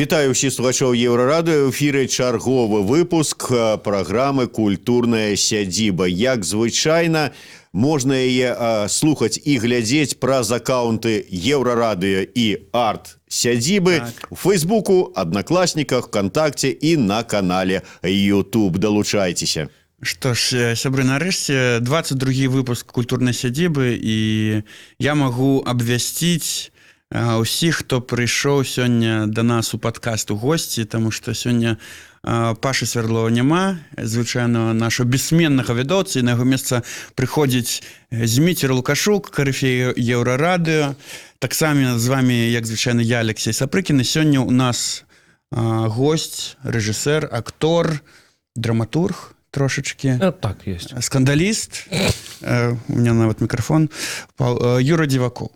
Вітаю ўсіх слухачоў Еўрарадыё. В эфіры чарговы выпуск праграмы «Культурная сядзіба». Як звычайна, можна яе слухаць і глядзець праз акаунты Еўрарадыё і арт-сядзібы у Фейсбуку, Аднакласніках, ВКонтакце і на канале YouTube. Далучайцеся. Што ж, сябры, нарэшце 22-й выпуск культурнай сядзібы, і я магу абвясціць усіх, хто прыйшоў сёння да нас у падкаст у госці, таму што сёння Пашы Свярдлова няма, звычайна нашого бессменнага вядоўцы, і на яго месца прыходзіць Зміцер Лукашук, карыфей Еўрарадыё. Таксама з вами, як звычайна, я, Алексей Сапрыкін. І сёння у нас госць, рэжысэр, актор, драматург трошечки. Так, есть. Скандаліст. У меня нават мікрафон. Юра Дзівакоў.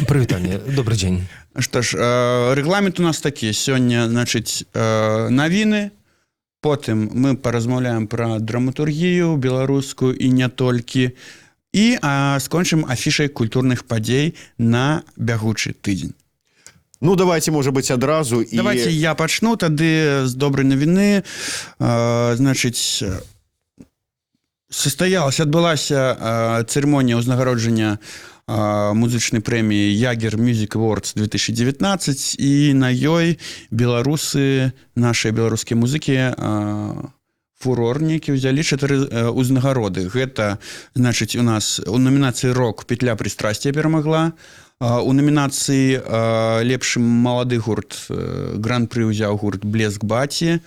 Прывітанне, добрый дзень. Што ж, рэгламент у нас такі. Сёння, значыць, навіны, потым мы паразмаўляем пра драматургію беларускую і не толькі, і скончым афішай культурных падзей на бягучы тыдзень. Ну, давайте, может быть, адразу. Давайте я пачну тады з добрай навіны. Значыць, адбылася цырымонія ўзнагароджання музычнай прэміі Ягер Music Awards 2019, і на ёй беларусы, нашыя беларускія музыкі, фурорнікі ўзялі 4 ўзнагароды. Гэта, значыць, у нас у номінацыі рок «Петля прыстрасця» перамагла, у номінацыі лепшы малады гурт гран-пры ўзяў гурт «Блеск Баті»,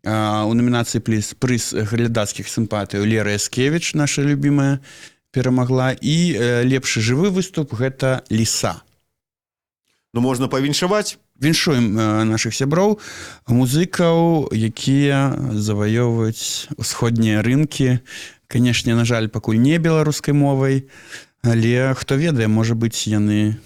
у номінацыі прыз глядацкіх сімпатыяў Лера Яскевіч, наша любімая, перамагла, і лепшы жывы выступ гэта «Ліса». Ну, можна павіншаваць. Віншуем нашых сяброў, музыкаў, якія заваёўваюць усходнія рынкі. Канешне, на жаль, пакуль не беларускай мовай, але хто ведае, можа быць, яны...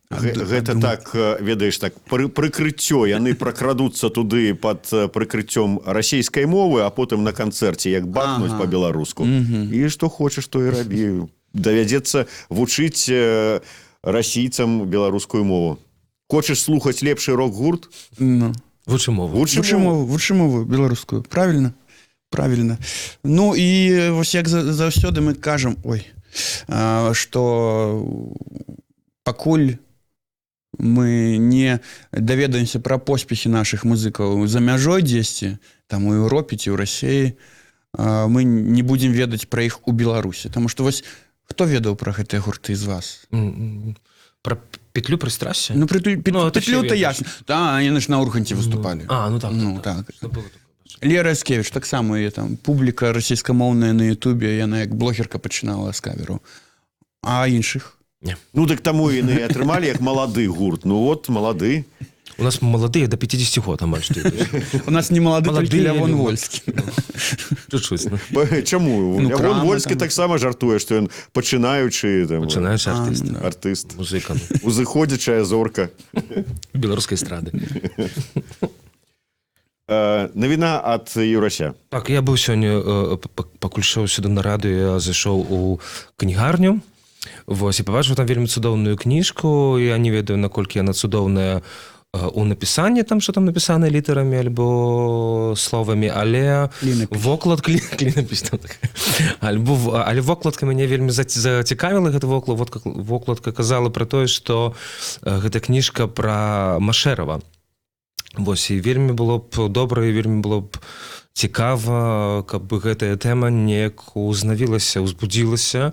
Гэта так, ведаеш, так, прыкрыццё, яны пракрадуцца туды пад прыкрыццём расійскай мовы, а потым на канцэрце як бахнуць па-беларуску. І што хочаш, то і рабі. Давядзецца вучыць расійцам беларускую мову. Хочаш слухаць лепшы рок-гурт? Вучы мову. Вучы мову беларускую. Правільна? Правільна. Ну і вось як заўсёды мы кажам, што пакуль мы не даведаемся пра поспехі нашых музыкаў за мяжой дзесьці, там у Еўропе ці ў Расіі, мы не будзем ведаць пра іх у Беларусі. Таму што вось хто ведаў пра гэтыя гурты з вас? Пра «Петлю прыстрасця»? Ну, «Петлю»-то ясна. Да, яны ж на Урганце выступалі. Ну так. Лера Яскевіч, таксама яе там публіка расійскамоўная на Ютубе, яна як блогерка пачынала з каверу. А іншых? Не. Ну, так таму яны атрымалі як малады гурт. Ну, от, малады. У нас маладыя до 50 год, амаль што. У нас не малады, толькі Лявон Вольскі. Чуть-чуть. Чаму? Лявон Вольскі таксама жартуе, што ён пачынаючы артыст. Музыка. Узыходзячая зорка. Беларускай эстрады. Навіна ад Юрася. Так, я быў сёння, пакуль ішоў сюды на радыё, я зайшоў у кнігарню. Вось, і пабачыў там вельмі цудоўную кніжку. Я не ведаю, наколькі яна цудоўная у напісанні, там, што там напісана літарамі альбо словамі, але вокладка але вокладка мяне вельмі зацікавіла. Гэта вокладка казала пра тое, што гэта кніжка пра Машэрава. Вось, і вельмі было б добра, і вельмі было б цікава, каб гэтая тэма неяк узнавілася, узбудзілася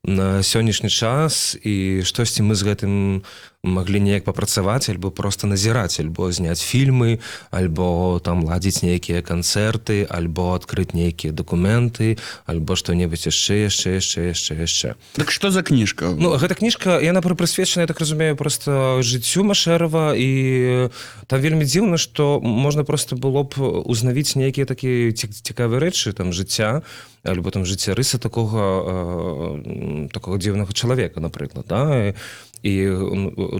на сённяшні час, і штосьці мы з гэтым маглі неяк папрацаваць, альбо проста назіраць, альбо зняць фільмы, альбо там ладзіць нейкія канцэрты, альбо адкрыць нейкія дакументы, альбо што-небудзь яшчэ. Так што за кніжка? Ну, гэта кніжка, яна прысвечана, я так разумею, проста жыццю Машэрава, і там вельмі дзіўна, што можна проста было б узнавіць нейкія такія цікавыя рэчы, там, жыцця, альбо там жыццярыса такога дзіўнага чалавека, напрыклад, да? І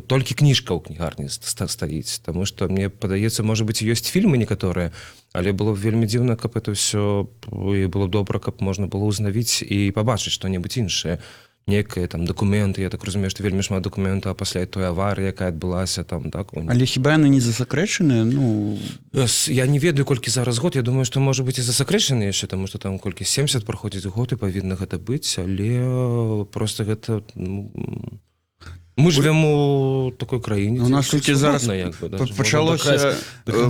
толькі кніжка ў кнігарні стаіць, таму што, мне падаецца, можа быць, ёсць фільмы некаторыя, але было б вельмі дзіўна, каб это ўсё, і было добра, каб можна было ўзнавіць і пабачыць што-небудзь іншае. некія там дакументы, я так разумею, што вельмі шмат дакументаў пасля той аварыі, якая адбылася там, так? Але хіба яны не засакрэчаныя? Ну... Я не ведаю, колькі зараз год, я думаю, што можа быць і засакрэчаны яшчэ, таму што там колькі 70 праходзіць год і павінна гэта быць, але просто гэта... Мы живем у такой краіне. У нас толькі зараз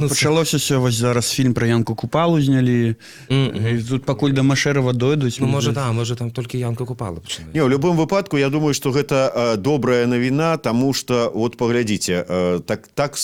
пачалося вось зараз фільм пра Янку Купалу знялі. Тут пакуль да Машэрава дойдуць. Ну, можа там толькі Янка Купала пачынае. Не, ў любым выпадку, я думаю, што гэта добрая навіна, таму што, вот паглядзіце, так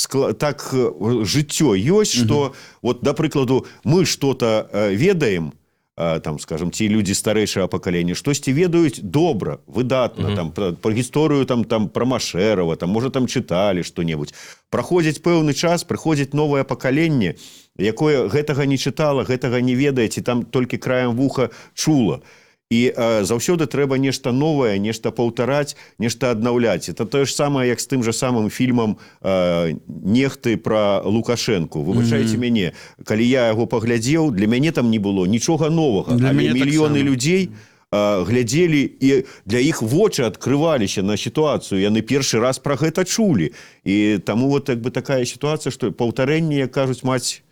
жыццё ёсць, што, вот, да прыкладу, мы што-то ведаем, там, скажем, ці людзі старэйшага пакалення штосьці ведаюць добра, выдатна, там, пра гісторыю там, пра Машэрава, там, можа, там чыталі што-небудзь. Праходзіць пэўны час, прыходзіць новае пакаленне, якое гэтага не чытала, гэтага не ведае, ці там толькі краем вуха чула. І заўсёды трэба нешта новае, нешта паўтараць, нешта аднаўляць. Это тое ж самае, як з тым жа самым фільмам «Нехты» пра Лукашэнку. Выбачайце мяне, калі я яго паглядзеў, для мяне там не было нічога новага. Але мільёны людзей глядзелі, і для іх вочы адкрываліся на сітуацыю. Яны першы раз пра гэта чулі. І таму вот як бы такая сітуацыя, што паўтарэнне, як кажуць, маці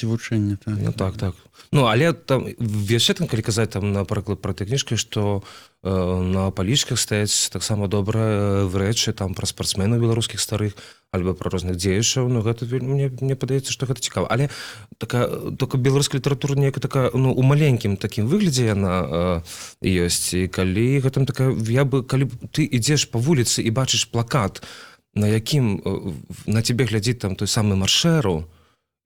вучэння, так. Ну, так. Ну, але там, яшчэ там, калі казаць, там, напрыклад, пра тыя кніжкі, што на палічках стаяць таксама добрыя рэчы, там, пра спартсменаў беларускіх старых, альбо пра розных дзеячаў, ну, гэта мне падаецца, што гэта цікава. Але только беларуская літаратура неяка такая, ну, у маленькім такім выглядзе яна ёсць. І калі гэтым такая, калі ты ідзеш па вуліцы і бачыш плакат, на якім на цябе глядзіць там той самы Машэраў,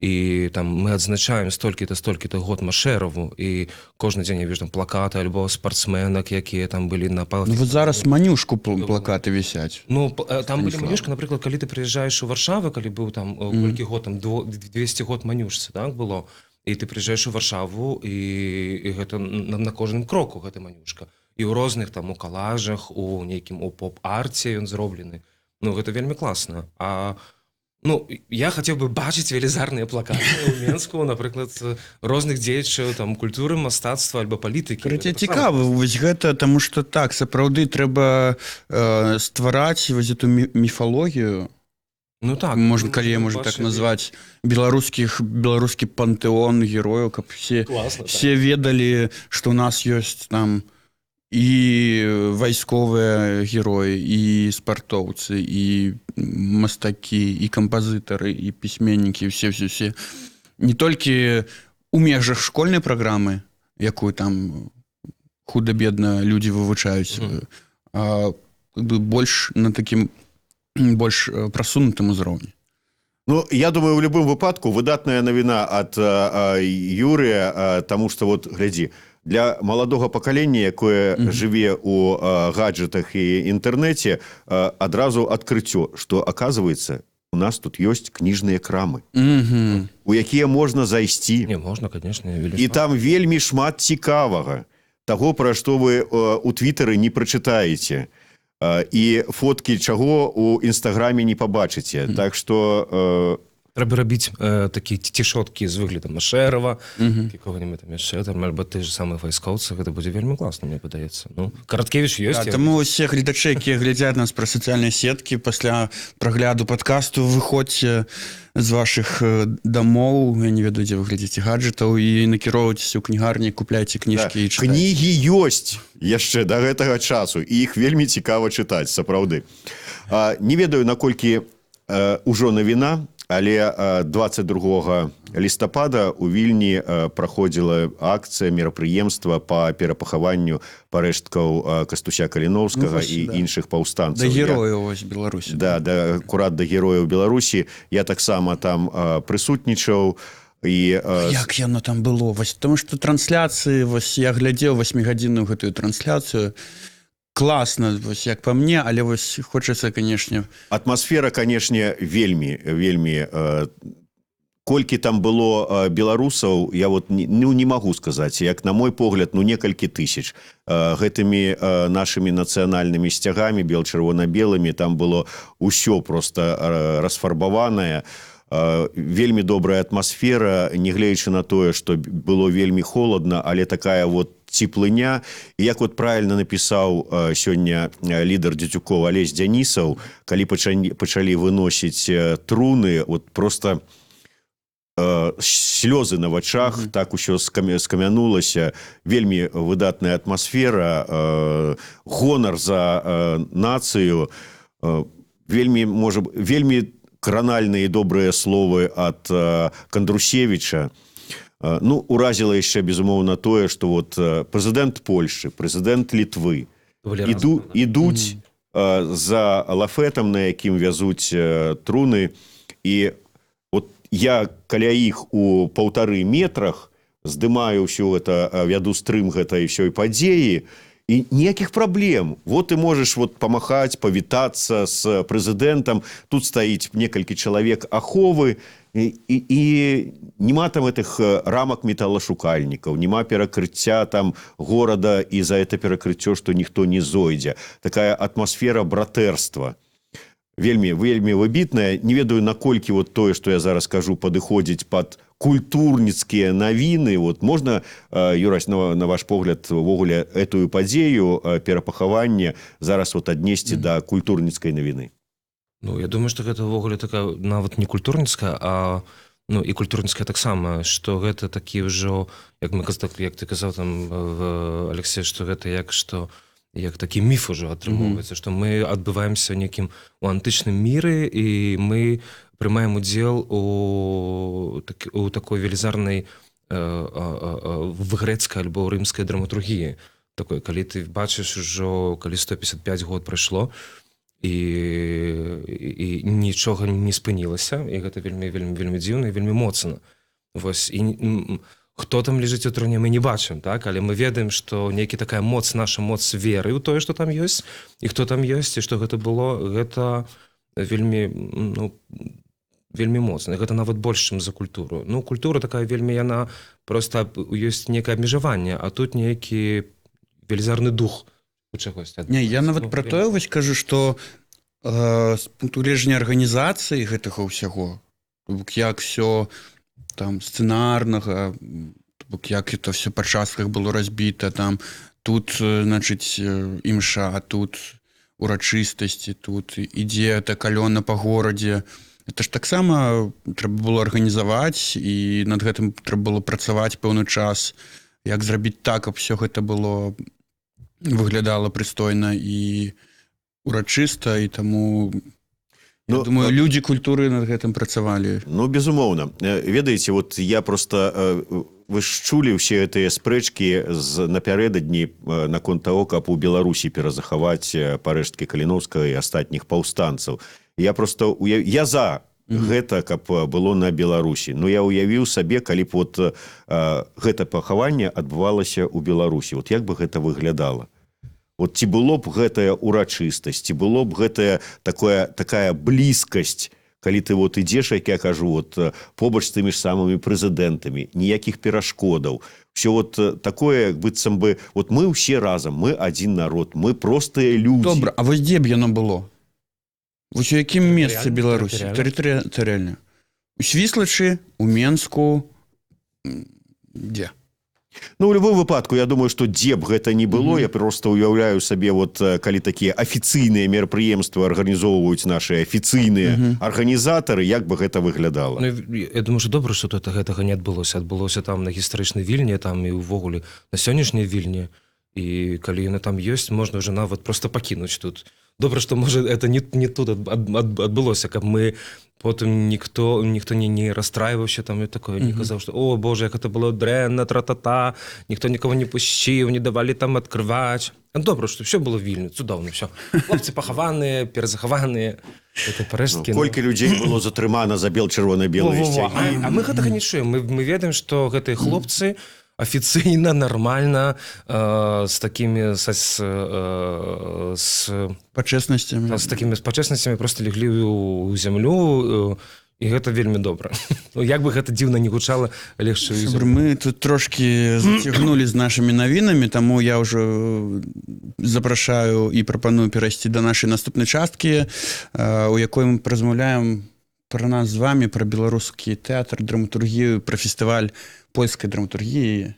і там мы адзначаем столькі-то год Машэраву, і кожны дзень я вижу там плакаты альбо спартсменак, якія там былі на палатах. Ну, вот зараз Манюшку плакаты вісяць. Ну, там былі Манюшка, напрыклад, калі ты прыязджаеш у Варшаву, калі быў там колькі год, там 200 год Манюшцы, так, было, і ты прыязджаеш у Варшаву, і гэта на кожным кроку гэта Манюшка. І ў розных там у калажах, у нейкім у поп-арце ён зроблены. Ну, гэта вельмі класна. Ну, я хацеў бы бачыць велізарныя плакаты ў Менску, напрыклад, розных дзеячаў там культуры, мастацтва альбо палітыкі. Цікава вось гэта, таму што так, сапраўды трэба ствараць вось эту міфалогію. Ну так, можна, калі я можу так назваць, беларускі пантэон герояў, каб все ведалі, што ў нас ёсць там і вайсковыя героі, і спартоўцы, і мастакі, і кампазітары, і пісьменнікі, все. Не толькі у межах школьнай праграмы, якую там худа-бедна людзі вывучаюць, а больш на такім больш прасунутым узроўні. Ну, я думаю, в любым выпадку выдатная навіна ад Юрыя, таму што, вот, глядзі, для маладога пакалення, якое жыве ў гаджетах і інтэрнэце, адразу адкрыццё, што, аказваецца, у нас тут ёсць кніжныя крамы, у якія можна зайсці. Не, можна, конечно. І там вельмі шмат цікавага, таго, пра што вы у Твітары не прачытаеце, і фоткі чаго ў Інстаграме не пабачыце. Так што... Трэба рабіць такія цішоткі з выглядам Машэрава, якога-небудзь там яшчэ, альбо ты ж самых вайскоўцах, гэта будзе вельмі класна, мне падаецца. Ну, Караткевіч ёсць. Таму усе гледачы, якія глядзяць нас пра сацыяльныя сеткі, пасля прагляду падкасту, выходзьце з вашых дамоў, я не ведаю, дзе вы глядзіце гаджетаў, і накіроўвайцеся ў кнігарні, купляйце кніжкі і чытайце. Кнігі ёсць яшчэ да гэтага часу, і іх вельмі цікава чытаць, сапраўды. Не ведаю, наколькі ўжо навіна, але 22 лістапада ў Вільні праходзіла акцыя, мерапрыемства па перапахаванню парэшткаў Кастуся Каліноўскага і іншых паўстанцаў. Да герояў вось Беларусі. Да, акурат да герояў Беларусі. Я таксама там прысутнічаў. Як яно там было? Таму што трансляцыі, я глядзеў 8-гадзінную гэтую трансляцыю, класна, вось як па мне, але вось хочацца, канешне... Атмасфера, канешне, вельмі. Колькі там было беларусаў, я вот не магу сказаць. Як на мой погляд, некалькі тысяч. Гэтымі нашымі нацыянальнымі сцягамі, бел-чырвона-белымі, там было ўсё проста расфарбаванае. вельмі добрая атмасфера, нягледзячы на тое, што было вельмі холодна, але такая вот цеплыня. І як вот правильно напісаў сёння лідар Дзецюкова Алесь Дзянісаў, калі пачалі выносіць труны, вот просто слёзы на вачах, так усё скамянулася, вельмі выдатная атмасфера, гонар за нацыю, вельмі кранальныя і добрыя словы ад Кандрусевіча. Ну, уразіла яшчэ, безумоўна, тое, што вот прэзідэнт Польшчы, прэзідэнт Літвы ідуць за лафетам, на якім вязуць труны, і вот я каля іх у 1,5 метрах здымаю ўсё гэта, вяду стрым гэтай ўсёй падзеі, і ніякіх праблем. Вот ты можаш вот памахаць, павітацца з прэзідэнтам, тут стаіць некалькі чалавек аховы, і нема там гэтых рамак металашукальнікаў, нема перакрыцця там горада, і за это перакрыццё, што ніхто не зойдзе. Такая атмасфера братэрства. Вельмі выбітная. Не ведаю, наколькі вот тое, што я зараз кажу, падыходзіць пад культурніцкія навіны. Вот можна, Юрась, на ваш погляд, увогуле этую падзею перапахавання зараз вот аднесці да культурніцкай навіны? Ну, я думаю, што гэта ўвогуле такая нават не культурніцкая, а ну, і культурніцкая таксама, што гэта такі ўжо, як ты казаў там, Алексей, што гэта як такі міф ужо атрымоўваецца, што мы адбываемся некім у антычным міры, і мы прымаем удзел у такой велізарнай грэцкай альбо рымскай драматургіі. Такой, калі ты бачыш ужо, калі 155 год прайшло, і нічога не спынілася, і гэта вельмі дзіўна і вельмі моцна. Вось, і хто там ляжыць у труне, мы не бачым, так? Але мы ведаем, што нейкі такая моц, наша моц веры ў тое, што там ёсць, і хто там ёсць, і што гэта было, гэта вельмі, ну, вельмі моцна. Гэта нават больш, чым за культуру. Ну, культура такая вельмі, яна проста ёсць некае абмежаванне, а тут нейкі велізарны дух у чагосьці. Не, я нават пра тое вось кажу, што з пункту гледжання арганізацыі гэтага ўсяго, як все там сцэнарнага, як это все па частках было разбіта, там тут, значыць, імша, а тут урачыстасці, тут ідзе та калёна па горадзе. Это ж таксама трэба было арганізаваць, і над гэтым трэба было працаваць пэўны час, як зрабіць так, каб все гэта было выглядала прыстойна і урачыста, і таму, я думаю, людзі культуры над гэтым працавалі. Ну, безумоўна. Ведаеце, вот я просто... Вы ж чулі ўсе гэтыя спрэчкі напярэдадні наконт таго, каб у Беларусі перазахаваць парэшткі Каліноўскага і астатніх паўстанцаў. Я просто... Я за гэта, каб было на Беларусі. Но я уявіў сабе, калі б вот гэта пахаванне адбывалася ў Беларусі. Вот як бы гэта выглядала? Вот ці было б гэтая урачыстасць, ці было б гэтая такая блізкасць, калі ты вот ідзеш, як я кажу, вот побач з тымі ж самымі прэзідэнтамі, ніякіх перашкодаў. Все вот такое, як быццам бы, вот мы ўсе разам, мы адзін народ, мы простыя людзі. Добра, а вось дзе б яно было? Вось у якім месцы Беларусі? Тэрытарыяльна. У Свіслачы, у Менску, дзе? Ну, у любым выпадку, я думаю, што дзе б гэта не было, я просто уяўляю сабе, вот, калі такія афіцыйныя мерапрыемствы арганізоўваюць нашы афіцыйныя арганізатары, як бы гэта выглядала. Ну, я думаю, што добра, што гэтага не адбылося. Адбылося там на гістарычнай Вільні, там і ўвогуле на сённяшняй Вільні. І калі яна там ёсць, можна ўжо нават проста пакінуць тут. Добра, што, можа, это не тут адбылося, каб мы потым ніхто не расстраиваўся там і такое, не казаў, што о, Боже, як это было дрэнна, тра-та-та, ніхто нікого не пусціў, не давалі там адкрываць. Добра, што все было вільна, цудоўна, все. Хлопцы пахаваныя, перазахаваныя, это парэшткі. Колькі людзей было затрымана за бел-чырвона-белыя сцягі. А мы гэтага не чуем. Мы ведаем, што гэтыя хлопцы офіцыйна, нармальна, з такімі пачэснасцямі. З такімі пачэснасцямі проста леглі ў зямлю, і гэта вельмі добра. Ну, як бы гэта дзіўна не гучала, легче... Мы тут трошкі зацягнулі з нашымі навінамі, таму я ўжо запрашаю і прапаную перайсці да нашай наступнай часткі, у якой мы размаўляем пра нас з вамі, пра беларускі тэатр, драматургію, пра фестываль польскай драматургіі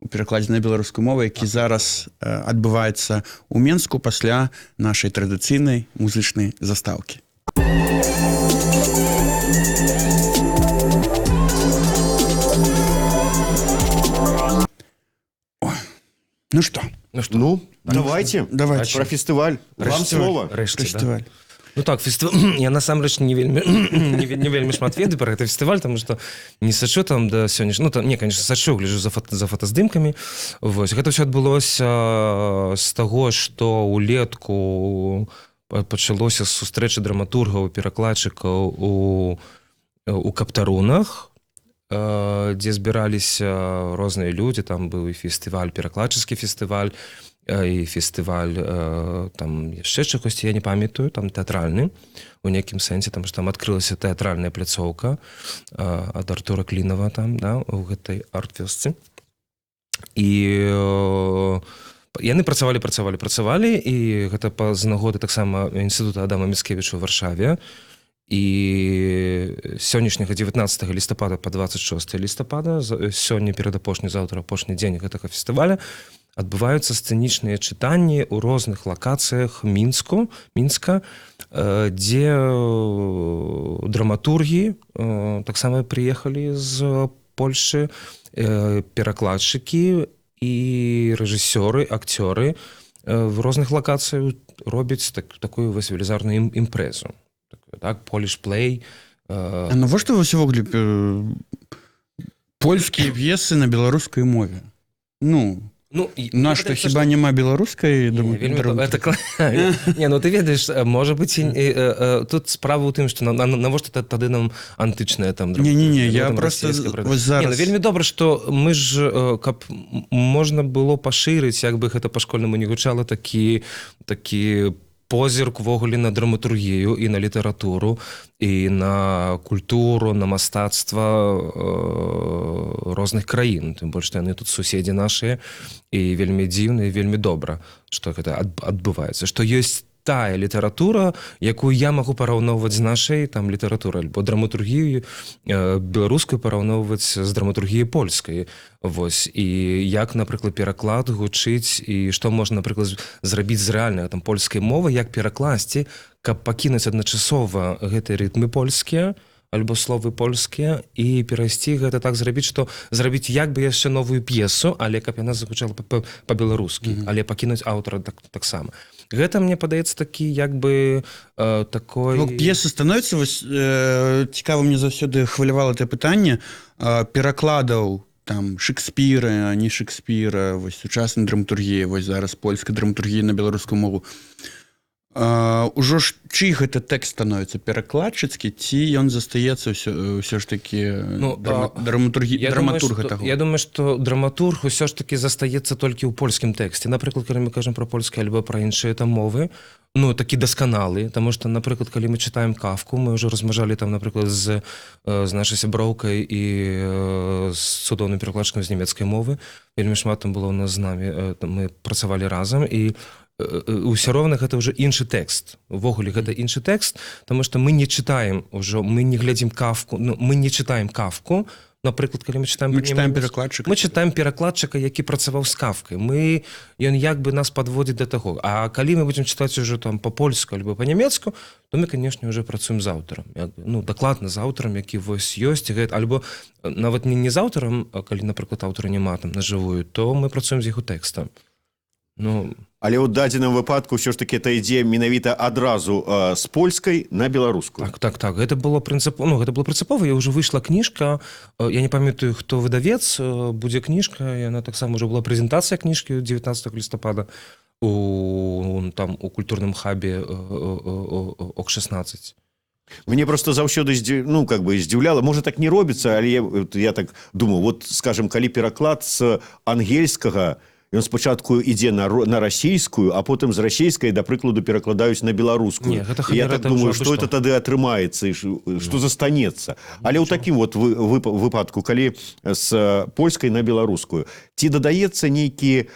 у перакладзе на беларускую мову, які зараз адбываецца ў Менску пасля нашай традыцыйнай музычнай застаўкі. Ну что? Ну, давайте про фестываль. Вам слово. Фестываль. Ну так, я насамрэч не вельмі шмат ведаю пра гэты фестываль, таму што не сачу там да сённяшняга, ну там, не, конечно, сачу, гляджу за фотаздымкамі. Вось, гэта ўсё адбылося з таго, што ўлетку пачалося з сустрэчы драматургаў, перакладчыкаў у Каптарунах, дзе збіраліся розныя людзі, там быў і фестываль, перакладчыцкі фестываль, і фестываль там яшчэ чагосьці, я не памятаю, там тэатральны у нейкім сэнсе, там што там адкрылася тэатральная пляцоўка ад Артура Клінава там, да, у гэтай арт-вёсцы. І яны працавалі, і гэта з нагоды таксама інстытута Адама Міцкевіча ў Варшаве. І сённяшняга 19 лістапада па 26 лістапада, сёння перадапошні, заўтра апошні дзень гэтага фестываля, адбываюцца сцэнічныя чытанні ў розных лакацыях Мінска, дзе драматургі таксама прыехалі з Польшы, перакладчыкі і рэжысёры, акцёры в розных лакацыях робяць такую вось велізарную імпрэзу. Так, Polish Play. А навошта вось увогуле польскія п'есы на беларускай мове? Ну, што хіба няма беларускай драматургіі? Не, ну ты ведаеш, можа быць, тут справа ў тым, што навошта тады нам антычная там драматургія? Не, я проста зараз... Вельмі добра, што мы ж, каб можна было пашырыць, як бы гэта па-школьнаму не гучала, такі позірк увогуле на драматургію і на літаратуру, і на культуру, на мастацтва розных краін. Тым больш, што яны тут суседзі нашыя, і вельмі дзіўна, і вельмі добра, што гэта адбываецца. Што ёсць тая літаратура, якую я магу параўноўваць з нашай там літаратурай, альбо драматургію беларускую параўноўваць з драматургіяй польскай. Вось, і як, напрыклад, пераклад гучыць, і што можна, напрыклад, зрабіць з рэальнай там польскай мовы, як перакласці, каб пакінуць адначасова гэтыя рытмы польскія, альбо словы польскія, і перайсці гэта так зрабіць, што зрабіць як бы яшчэ новую п'есу, але каб яна загучала па-беларускі, але пакінуць аўтара таксама. Гэта, мне падаецца, такі, як бы, такой... Ну, п'есы становіцца, вось, цікава, мне заўсёды хвалявала тое пытанне перакладаў там Шекспіра, не Шекспіра, вось, сучаснай драматургіі, вось зараз польскай драматургіі на беларускую мову. Ужо ж чый гэта тэкст становіцца, перакладчыцкі, ці ён застаецца ўсё ж такі драматурга таго? Я думаю, што драматург усё ж такі застаецца толькі ў польскім тэксце. Напрыклад, калі мы кажам пра польскі альбо пра іншыя там мовы, ну, такі дасканалы, таму што, напрыклад, калі мы чытаем Кафку, мы ўжо размнажалі там, напрыклад, з нашай сяброўкай і з цудоўным перакладчыкам з нямецкай мовы. Вельмі шмат там было ў нас з намі, мы працавалі разам, і ўсё роўна гэта ўжо іншы тэкст. Увогуле гэта іншы тэкст, таму што мы не чытаем ужо, мы не глядзім Кафку, ну, мы не чытаем Кафку. Напрыклад, калі мы чытаем перакладчыка. Мы чытаем перакладчыка, які працаваў з Кафкай. Ён як бы нас падводзіць да таго. А калі мы будзем чытаць ужо там па-польску альбо па-нямецку, то мы, канешне, ўжо працуем з аўтарам. Ну, дакладна з аўтарам, які вось ёсць, альбо нават не з аўтарам, калі, напрыклад, аўтара няма там на жывую, то мы працуем з яго тэкстам. Ну... Але ў дадзеным выпадку ўсё ж такі это ідзе менавіта адразу з польскай на беларускую. Так. Гэта было прынцыпова. Я ўжо выйшла кніжка. Я не памятаю, хто выдавец. Будзе кніжка. Яна таксама ўжо была прэзентацыя кніжкі 19 лістапада у культурным хабе ОК-16. Мне просто заўсёды здзіўляла, можа так не робіцца, але я так думаю, вот, скажем, калі пераклад з ангельскага, ён спачатку ідзе на расійскую, а потым з расійскай, да прыкладу, перакладаюць на беларускую. Я так думаю, што это тады атрымаецца, што застанецца. Але ў такім вот выпадку, калі з польскай на беларускую, ці дадаецца нейкі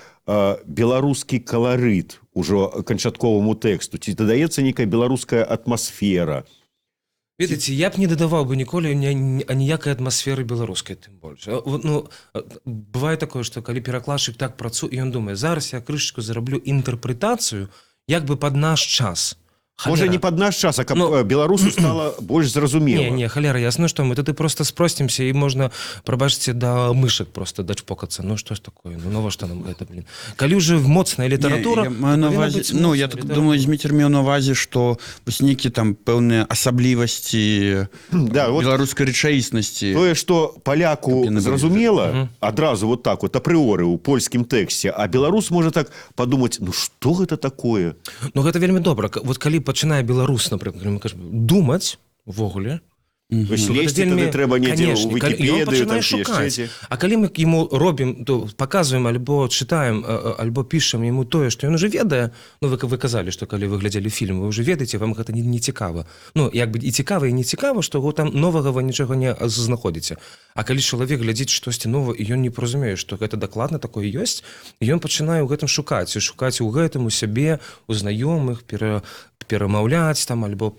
беларускі каларыт ужо канчатковаму тэксту, ці дадаецца нейкая беларуская атмасфера? Ведаеце, я б не дадаваў бы ніколі аніякай атмасферы беларускай, тым больш. Ну, бывае такое, што калі перакладчык так працуе, і ён думае, зараз я крышачку зараблю інтэрпрэтацыю, як бы пад наш час. Можа, не пад наш час, а каб беларусу стала больш зразумела. Не, халера, ясно, што мы тады просто спросцімся і можна, прабачце, да мышак просто дачпокацца. Ну, што ж такое? Ну, навошта нам гэта, блин? Калі ўжо моцная літаратура... Я так думаю, Зміцер меў на ўвазе, што вось нейкі там пэўныя асаблівасці беларускай рэчаіснасці. Тое, што паляку зразумела, адразу вот так вот, апрыоры ў польскім тэксце, а беларус можа так падумаць, ну, што гэта такое? Ну, гэта вельмі добра. Вот калі пачынае беларус, напрыклад, мы кажам, думаць увогуле, лезці тады трэба недзе ў Вікіпедыю, там яшчэ. А калі мы яму робім, то паказваем альбо чытаем, альбо пішам яму тое, што ён уже ведае, ну вы казалі, што калі вы глядзелі фільм, вы ўжо ведаеце, вам гэта не цікава. Ну, як бы і цікава, і не цікава, што там новага вы нічога не знаходзіце. А калі чалавек глядзіць штосьці новае, і ён не разумее, што гэта дакладна такое ёсць, і ён пачынае ў гэтым шукаць у гэтым, у сябе, у знаёмых, перамаўляць там, альбо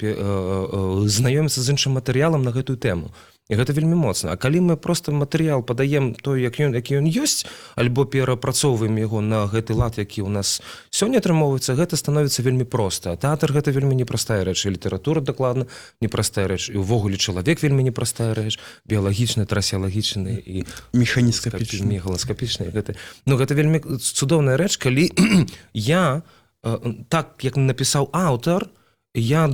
знаёміцца з іншым матэрыялам на гэтую тэму. І гэта вельмі моцна. А калі мы проста матэрыял падаем той, які ён ёсць, альбо перапрацоўваем яго на гэты лад, які ў нас сёння атрымоўваецца, гэта становіцца вельмі проста. Тэатр гэта вельмі непростая рэч, і літаратура дакладна непростая рэч, і ўвогуле чалавек вельмі непростая рэч, біялагічны, трасеалагічны і механіскапічны. Ну, гэта вельмі цудоўная рэч, калі я так, як напісаў аўтар, я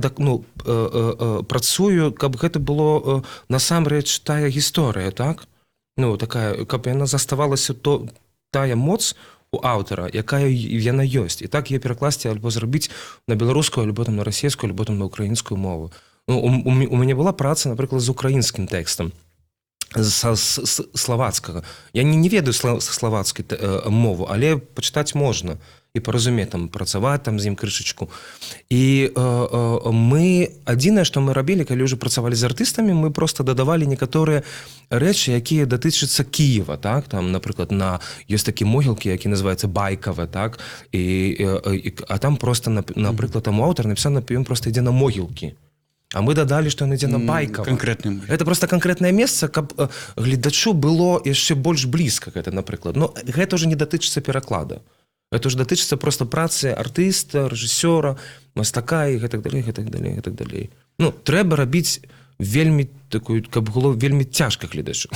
працую, каб гэта было насамрэч тая гісторыя, так? Ну, такая, каб яна заставалася тая моц у аўтара, якая яна ёсць. І так яе перакласці альбо зрабіць на беларускую, альбо там на расійскую, альбо там на украінскую мову. Ну, у мяне была праца, напрыклад, з украінскім тэкстам, з славацкага. Я не ведаю славацкай мову, але пачытаць можна. І паразумець, там, працаваць там з ім крышачку. І мы, адзінае, што мы рабілі, калі ўжо працавалі з артыстамі, мы проста дадавалі некаторыя рэчы, якія датычацца Кіева, так? Там, напрыклад, ёсць такі могілкі, які называецца Байкава, так? А там проста, напрыклад, там аўтар напісаў, ён проста ідзе на могілкі. А мы дадалі, што ён ідзе на Байкава. Гэта проста канкрэтнае месца, каб гледачу было яшчэ больш блізка гэта, напрыклад. Но гэта ўжо не датычыцца пераклада. Это ж датычыцца проста працы артыста, рэжысёра, мастака і гэтак далей. Ну, трэба рабіць вельмі такую, каб было вельмі цяжка гледачу.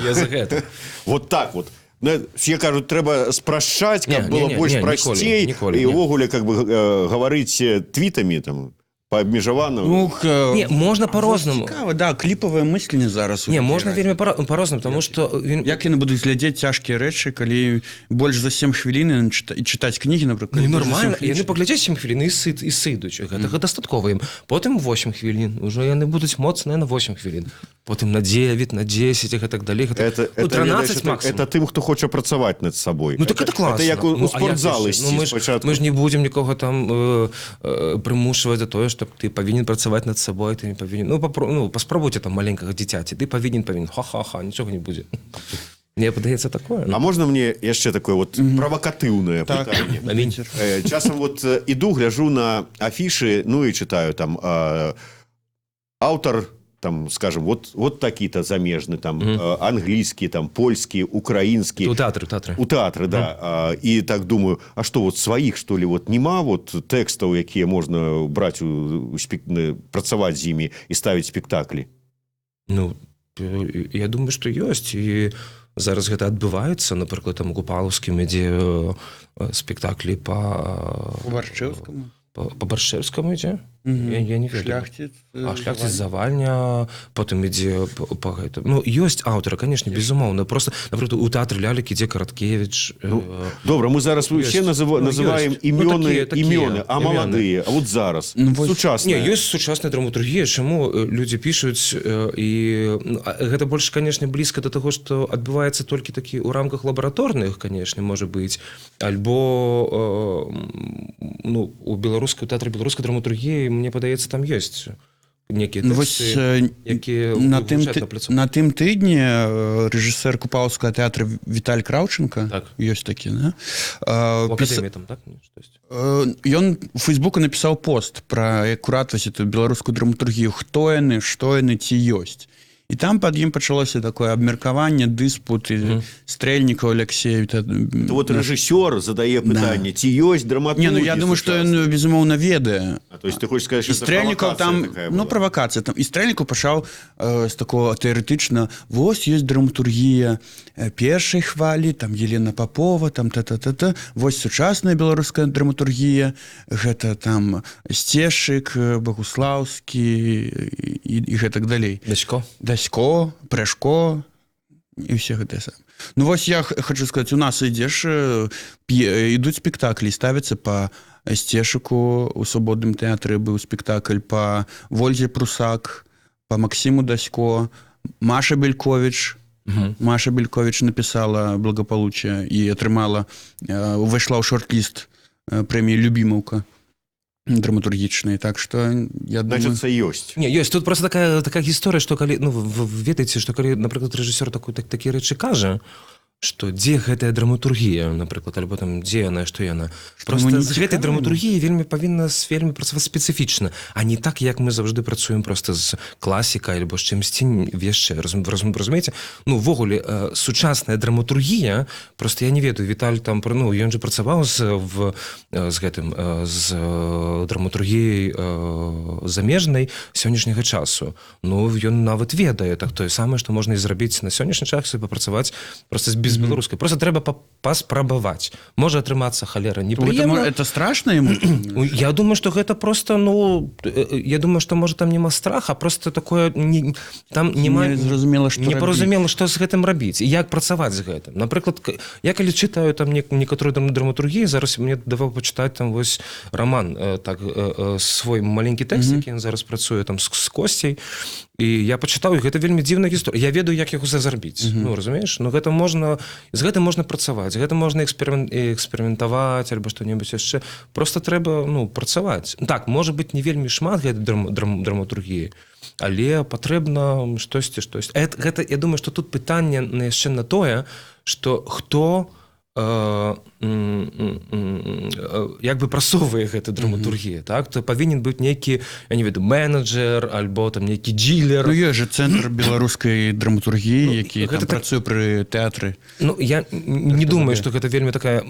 Я за гэта. Вот так вот. Все кажуць, трэба спрашчаць, каб было больш прасцей, і ўвогуле, как бы, гаварыць твітамі, там, по-абмежавану. Не, можна по-рознаму. Цікава, да, кліпавае мысленне зараз. Не, можна вельмі по-рознаму, тому што... Як яны будуць глядзець цяжкія рэчы, калі больш за 7 хвілін і чытаць кнігі, напрыклад. Ну, нормально. Яны паглядзяць 7 хвілін і сыдуць. Гэта дастаткова ім. Потым 8 хвілін. Ужо яны будуць моцныя на 8 хвілін. Потым на 9, на 10 і гэтак далей. Ну, 13 максимум. Это тым, хто хоча працаваць над сабой. Ну, так это класна. Это як у спортзалы ісці спачатку. Мы ж не будзем нікога там прымушваць за тое, што ты павінен працаваць над сабой, ты не павінен... Ну, паспрабуйце там маленькага дзіцяці. Ты павінен. Ха-ха-ха, нічога не будзе. Мне падаецца такое. А можна мне яшчэ такое вот правакатыўнае пытанне? Часам вот іду, гляжу на афішы, ну і чытаю там аўтар, там, скажем, вот такі-то замежны, там, англійскі, там, польскі, украінскі. У тэатры, да. І так думаю, а што, вот сваіх, што ли, вот нема вот тэкстаў, якія можна браць, працаваць з імі і ставіць спектаклі? Ну, я думаю, што ёсць. І зараз гэта адбываецца, напрыклад, там, у Купалаўскім ідзе спектаклі па Баршчэўскаму. По Баршчэўскаму ідзе? Я не ведаю. Шляхціц, Завальня, потым ідзе па гэта. Ну, ёсць аўтары, конечно, безумоўна. Просто, напрыклад, у тэатры лялек ідзе Караткевіч. Добра, мы зараз усе называем імёны, а маладыя, а вот зараз, сучасныя. Не, ёсць сучасная драматургія, чаму людзі пішуць, і гэта больш, конечно, блізка да таго, што адбываецца толькі такі ў рамках лабараторных, конечно, можа быць, альбо у тэатры беларускай драматургіі, мне падаецца, там ёсць некія Ну, вось, тэксты, якія гучаць на тым тыдні рэжысэр купаўскага тэатра Віталь Краўченко, Так. ёсць такі, да? у акадэміі там, так? Штосьці. Ён у Фейсбуку напісаў пост пра акурат вось эту беларускую драматургію, хто яны, што яны, ці ёсць. І там пад ім пачалося такое абмеркаванне, дыспут, Стрэльнікаў Алексей. Вот рэжысёр задае пытанне, ці ёсць драматургі? Не, ну я думаю, што ён, безумоўна, ведае. То есть ты хочаш сказаць, І што Стрэльнікаў там, правакацыя. І Стрэльнікаў пачаў з такого тэарэтычна, вось ёсць драматургія першай хвалі, там Елена Попова, там та-та-та-та, вось сучасная беларуская драматургія, гэта там Сцешык, Багуслаўскі і гэтак далей. Дасько, Прэшко і ўсе гэтыя самі. Ну вось я хочу сказаць, у нас ідзеш, ідуць спектаклі, ставяцца па Сцешыку, у свабодным тэатры быў спектакль па Вользе Прусак, па Максіму Дасько, Маша Бельковіч. Маша Бельковіч напісала «Благополучие» і атрымала, увайшла ў шорт-ліст прэміі «Любімаўка» драматургічнай, так што я думаю... Значыцца, ёсць. Не, ёсць. Тут просто такая гісторыя, што калі, ну, вы ведаеце, што калі, напрыклад, рэжысёр такі рэчы кажа, што дзе гэтая драматургія, напрыклад, альбо там дзе яна, што яна. Просто з гэтай драматургіяй вельмі павінна вельмі працаваць спецыфічна, а не так, як мы заўжды працуем просто з класікай альбо з чымсьці яшчэ. Разумееце? Ну, ввогуле, сучасная драматургія, просто я не ведаю, Віталь там, ну, ён же працаваў з драматургіяй замежнай сённяшняга часу. Ну, ён нават ведае, так тое самае, што можна і зрабіць на сённяшні час і папрацаваць просто без беларускай. Просто трэба паспрабаваць. Можа атрымацца халера непрыемна. Это страшно ему? Я думаю, што гэта просто, ну, я думаю, што можа там няма страха, просто такое, там няма... Непаразумела, што з гэтым рабіць, і як працаваць з гэтым. Напрыклад, я калі чытаю там некаторую драматургію, зараз мне даваў пачытаць там вось роман, так, свой маленькі тэкст, які ён зараз працуе там з Косцяй, і я пачытаў, і гэта вельмі дзіўная гісторыя. Я ведаю, як яго зазарбіць. Ну, разумееш? Ну, гэта можна, з гэтым можна працаваць, з гэтым можна эксперыментаваць, альбо што-небудзь яшчэ. Просто трэба, ну, працаваць. Так, можа быць, не вельмі шмат гэтай драматургіі, але патрэбна штосьці. Гэта, я думаю, што тут пытанне яшчэ на тое, што хто як бы прасоўвае гэта драматургія, так? То павінен быць нейкі, я не ведаю, менеджер, альбо там нейкі дилер. Ну, ёсць же цэнтр беларускай драматургіі, які там працуе пры тэатры. Ну, я не думаю, што гэта вельмі такая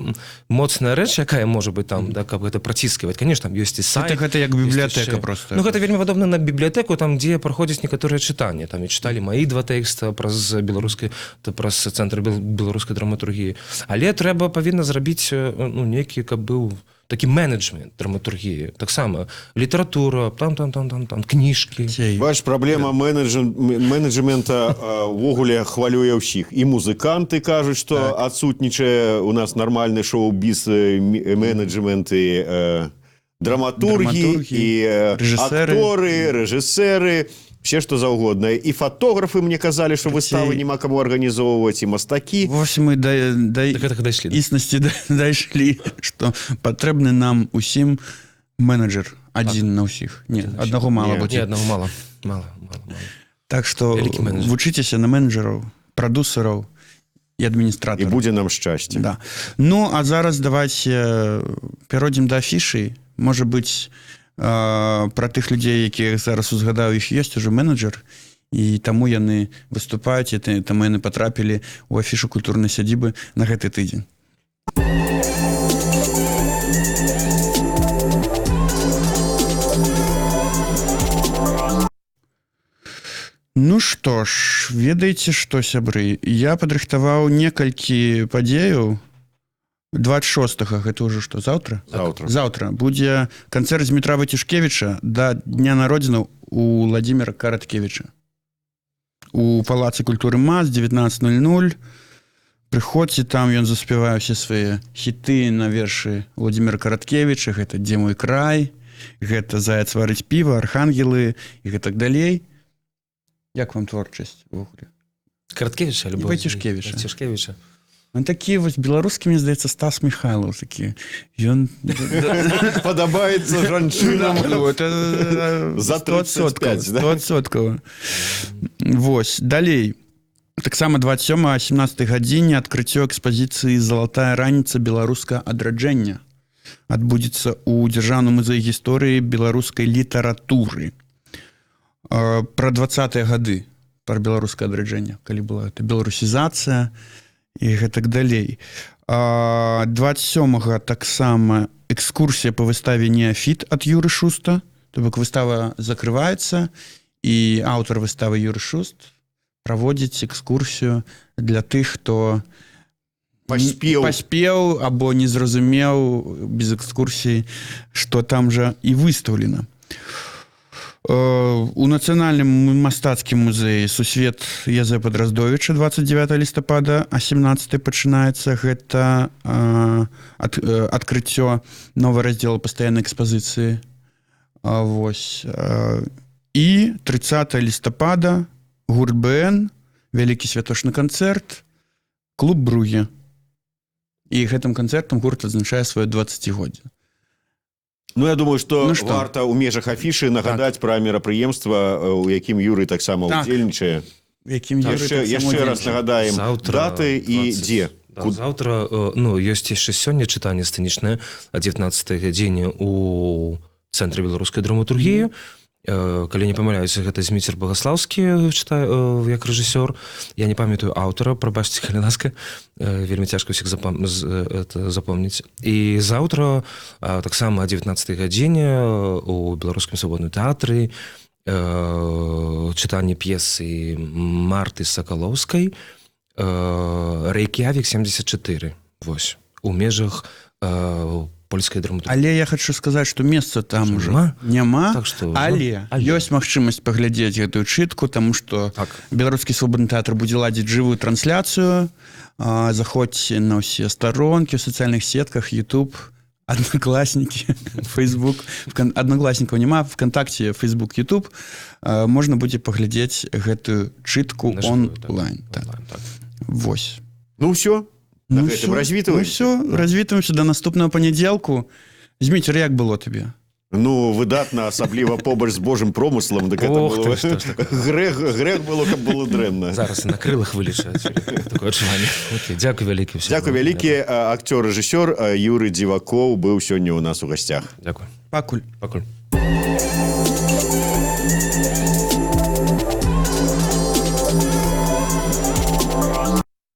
моцная рэч, якая можа быць там, да, каб гэта праціскаваць. Конечно, там ёсць і сайт. Гэта як бібліятэка просто. Ну, гэта вельмі падобна на бібліятэку, там, дзе праходзяць некаторыя чытанні. Там і чыталі маі два тэкста праз цэнтр беларускай драматургіі. Але трэба павінна зрабіць, ну, нейкі, каб быў такі менеджмент драматургіі. Таксама літаратура, там, кніжкі. Бач, праблема менеджмента ўвогуле хвалюе ўсіх. І музыканты кажуць, што адсутнічае у нас нармальны шоу-біз менеджмент і драматургі, і акторы, рэжысэры, все што заўгодна. І фатографы мне казалі, што выставы няма каму арганізоўваць, і мастакі. Вось мы да існасці дайшлі, што патрэбны нам усім менеджер адзін на ўсіх. Не, аднаго мала. Не, аднаго мала. Так што вучыцеся на менеджераў, прадусераў і адміністратараў. І будзе нам шчасце. Да. Ну, а зараз давайце перайдзем да афішы. Можа быць, пра тых людзей, якія зараз узгадаю, іх ёсць ужо менеджер, і таму яны выступаюць, і таму яны патрапілі ў афішу культурнай сядзібы на гэты тыдзень. Ну што ж, ведаеце што, сябры, я падрыхтаваў некалькі падзеяў. 26-го, гэта ўжо што, заўтра? Заўтра будзе канцэрт Дмітра Вацішкевіча да дня народзінаў у Владзіміра Караткевіча. У Палацы культуры МАЗ 19:00. Прыходзьце, там ён заспявае ўсе свае хіты на вершы Владзіміра Караткевіча, гэта «Дзе мой край», гэта «Заяц варыць піва», «Архангелы» і гэтак далей. Як вам творчасць увогуле? Караткевіча альбо Вацішкевіча. Он такі вось беларускі, мне здаецца, Стас Михайлов такі. Ён Падабаецца жанчынам за 35, да? 100%. Вось, далей. Таксама 27-17 гадзіне адкрыццё экспазіцыі «Залатая раніца беларускага адраджэння» адбудзецца ў Дзяржаўным музеі гісторыі беларускай літаратуры. Пра 20-е гады, пра беларускае адраджэнне, калі была гэта беларусізацыя і гэтак далей. 27-го таксама экскурсія па выставе «Неафіт» ад Юры Шуста. То бок выстава закрываецца, і аўтар выставы Юры Шуст праводзіць экскурсію для тых, хто паспеў або не зразумеў без экскурсіі, што там жа і выстаўлена. У Нацыянальным мастацкім музеі «Сусвет» Язэпа Драздовіча 29 лістапада, а 17 пачынаецца. Гэта адкрыццё новага раздзелу пастаяннай экспазіцыі. Вось. І 30 лістапада гурт БН, вялікі святочны канцэрт, клуб «Бругі». І гэтым канцэртам гурт адзначае сваё 20-годдзе. Ну, я думаю, што варта ў межах афішы нагадаць пра мерапрыемства, у якім Юрый таксама ўдзельнічае. Яшчэ раз нагадаем даты і дзе. Заўтра, ёсць яшчэ сёння чытанне сцэнічнае о 19 гадзіне у Цэнтры беларускай драматургіі. Калі не памыляюся, гэта Зміцер Багаслаўскі чытае як рэжысёр. Я не памятаю аўтара, прабачце, калі ласка, вельмі цяжка ўсіх запомніць. І заўтра таксама о 19 гадзіне у Беларускім свабодным тэатры чытанне п'есы Марты Сакалоўскай «Рэйк'явік 74». Вось, у межах польскай драматургіі. Але я хочу сказаць, што месца там ужо няма, так што, але ёсць магчымасць паглядзець гэтую чытку, таму што Беларускі свабодны тэатр будзе ладзіць жывую трансляцыю. Заходзьце на ўсе старонкі ў сацыяльных сетках, YouTube, Одноклассники, Facebook. Одноклассников няма, ВКонтакте, Facebook, YouTube. Можна будзе паглядзець гэтую чытку онлайн. Вось. Ну ўсё. Развітваемся до наступного понедзелку. Зміцер, як было табе? Ну, выдатна, асабліва побач з Божым промыслам. Грэх было, каб было дрэнна. Зараз на крылах вылечаць. Такое адчуванне. Дзякуй вялікі. Дзякуй вялікі. Акцёр-рэжысёр Юрый Дзівакоў быў сёння ў нас у гасцях. Дзякуй. Пакуль. Пакуль.